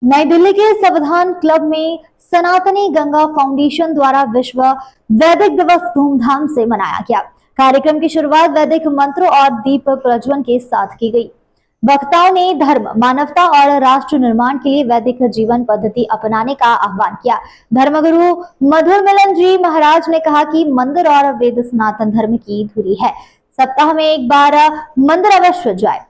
नई दिल्ली के संविधान क्लब में सनातनी गंगा फाउंडेशन द्वारा विश्व वैदिक दिवस धूमधाम से मनाया गया। कार्यक्रम की शुरुआत वैदिक मंत्रों और दीप प्रज्वलन के साथ की गई। वक्ताओं ने धर्म, मानवता और राष्ट्र निर्माण के लिए वैदिक जीवन पद्धति अपनाने का आह्वान किया। धर्मगुरु मधुर मिलन जी महाराज ने कहा कि मंदिर और वेद सनातन धर्म की धुरी है। सप्ताह में एक बार मंदिर अवश्य जाए।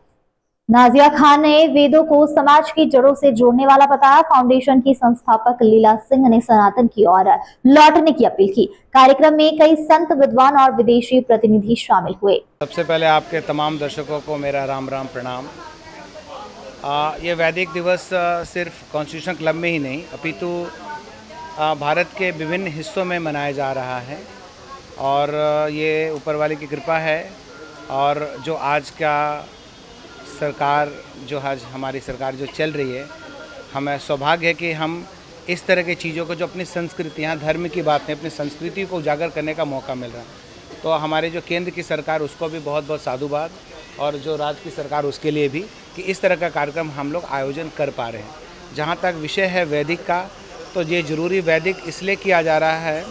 नाजिया खान ने वेदों को समाज की जड़ों से जोड़ने वाला बताया। फाउंडेशन की संस्थापक लीला सिंह ने सनातन की ओर लौटने की अपील की। कार्यक्रम में कई संत, विद्वान और विदेशी प्रतिनिधि शामिल हुए। सबसे पहले आपके तमाम दर्शकों को मेरा राम राम प्रणाम। ये वैदिक दिवस सिर्फ कॉन्स्टिट्यूशन क्लब में ही नहीं अपितु भारत के विभिन्न हिस्सों में मनाया जा रहा है और ये ऊपर वाले की कृपा है। और जो आज का सरकार जो आज हमारी सरकार जो चल रही है, हमें सौभाग्य है कि हम इस तरह की चीज़ों को जो अपनी संस्कृति, यहाँ धर्म की बात नहीं, अपनी संस्कृति को उजागर करने का मौका मिल रहा है। तो हमारे जो केंद्र की सरकार उसको भी बहुत बहुत साधुवाद, और जो राज्य की सरकार उसके लिए भी कि इस तरह का कार्यक्रम हम लोग आयोजन कर पा रहे हैं। जहाँ तक विषय है वैदिक का, तो ये ज़रूरी वैदिक इसलिए किया जा रहा है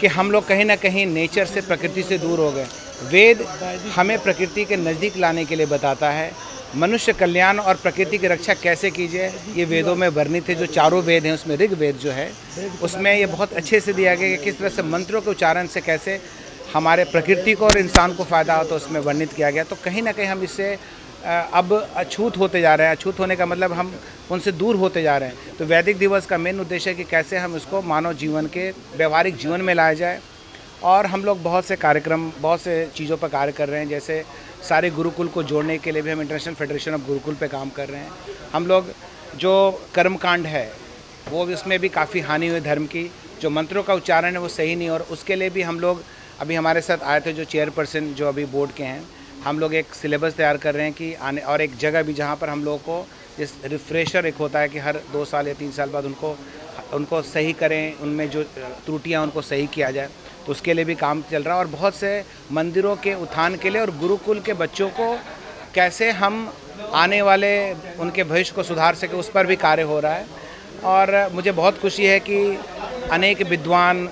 कि हम लोग कहीं ना कहीं नेचर से, प्रकृति से दूर हो गए। वेद हमें प्रकृति के नज़दीक लाने के लिए बताता है। मनुष्य कल्याण और प्रकृति की रक्षा कैसे कीजिए, ये वेदों में वर्णित है। जो चारों वेद हैं उसमें ऋग्वेद जो है उसमें ये बहुत अच्छे से दिया गया कि किस तरह से मंत्रों के उच्चारण से कैसे हमारे प्रकृति को और इंसान को फ़ायदा हो, तो उसमें वर्णित किया गया। तो कहीं ना कहीं हम इससे अब अछूत होते जा रहे हैं। अछूत होने का मतलब हम उनसे दूर होते जा रहे हैं। तो वैदिक दिवस का मेन उद्देश्य है कि कैसे हम इसको मानव जीवन के व्यवहारिक जीवन में लाया जाए। और हम लोग बहुत से कार्यक्रम, बहुत से चीज़ों पर कार्य कर रहे हैं। जैसे सारे गुरुकुल को जोड़ने के लिए भी हम इंटरनेशनल फेडरेशन ऑफ गुरुकुल पे काम कर रहे हैं। हम लोग जो कर्मकांड है वो भी, उसमें भी काफ़ी हानि हुई धर्म की। जो मंत्रों का उच्चारण है वो सही नहीं, और उसके लिए भी हम लोग अभी हमारे साथ आए थे जो चेयरपर्सन जो अभी बोर्ड के हैं। हम लोग एक सिलेबस तैयार कर रहे हैं कि आने, और एक जगह भी जहाँ पर हम लोगों को जिस रिफ्रेशर एक होता है कि हर 2 साल या 3 साल बाद उनको सही करें, उनमें जो त्रुटियाँ उनको सही किया जाए। तो उसके लिए भी काम चल रहा है। और बहुत से मंदिरों के उत्थान के लिए और गुरुकुल के बच्चों को कैसे हम आने वाले उनके भविष्य को सुधार सके, उस पर भी कार्य हो रहा है। और मुझे बहुत खुशी है कि अनेक विद्वान,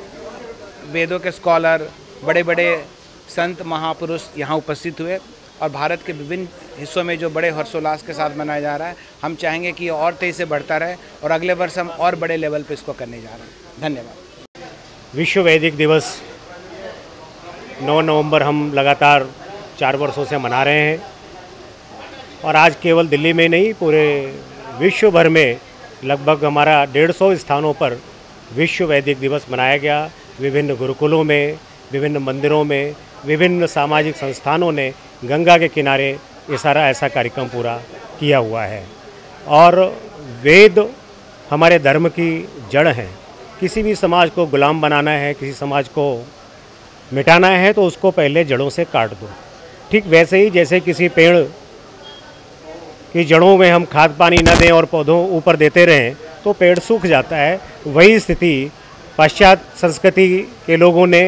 वेदों के स्कॉलर, बड़े बड़े संत, महापुरुष यहाँ उपस्थित हुए। और भारत के विभिन्न हिस्सों में जो बड़े हर्षोल्लास के साथ मनाया जा रहा है, हम चाहेंगे कि और तेज़ी से बढ़ता रहे और अगले वर्ष हम और बड़े लेवल पर इसको करने जा रहे हैं। धन्यवाद। विश्व वैदिक दिवस 9 नवंबर हम लगातार 4 वर्षों से मना रहे हैं। और आज केवल दिल्ली में नहीं, पूरे विश्व भर में लगभग हमारा 150 स्थानों पर विश्व वैदिक दिवस मनाया गया। विभिन्न गुरुकुलों में, विभिन्न मंदिरों में, विभिन्न सामाजिक संस्थानों ने गंगा के किनारे ये सारा ऐसा कार्यक्रम पूरा किया हुआ है। और वेद हमारे धर्म की जड़ हैं। किसी भी समाज को गुलाम बनाना है, किसी समाज को मिटाना है, तो उसको पहले जड़ों से काट दो। ठीक वैसे ही जैसे किसी पेड़ की जड़ों में हम खाद पानी न दें और पौधों ऊपर देते रहें तो पेड़ सूख जाता है। वही स्थिति पाश्चात्य संस्कृति के लोगों ने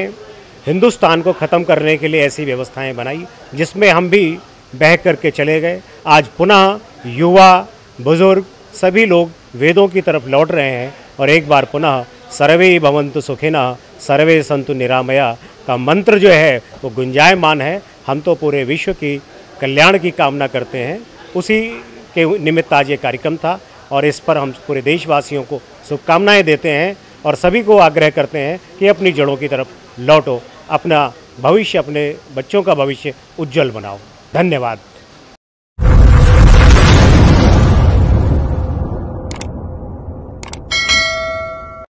हिंदुस्तान को ख़त्म करने के लिए ऐसी व्यवस्थाएं बनाई जिसमें हम भी बह करके चले गए। आज पुनः युवा, बुजुर्ग सभी लोग वेदों की तरफ लौट रहे हैं और एक बार पुनः सर्वे भवन्तु सुखिनः सर्वे सन्तु निरामया का मंत्र जो है वो गुंजायमान है। हम तो पूरे विश्व की कल्याण की कामना करते हैं। उसी के निमित्त आज ये कार्यक्रम था और इस पर हम पूरे देशवासियों को शुभकामनाएं देते हैं और सभी को आग्रह करते हैं कि अपनी जड़ों की तरफ लौटो, अपना भविष्य, अपने बच्चों का भविष्य उज्जवल बनाओ। धन्यवाद।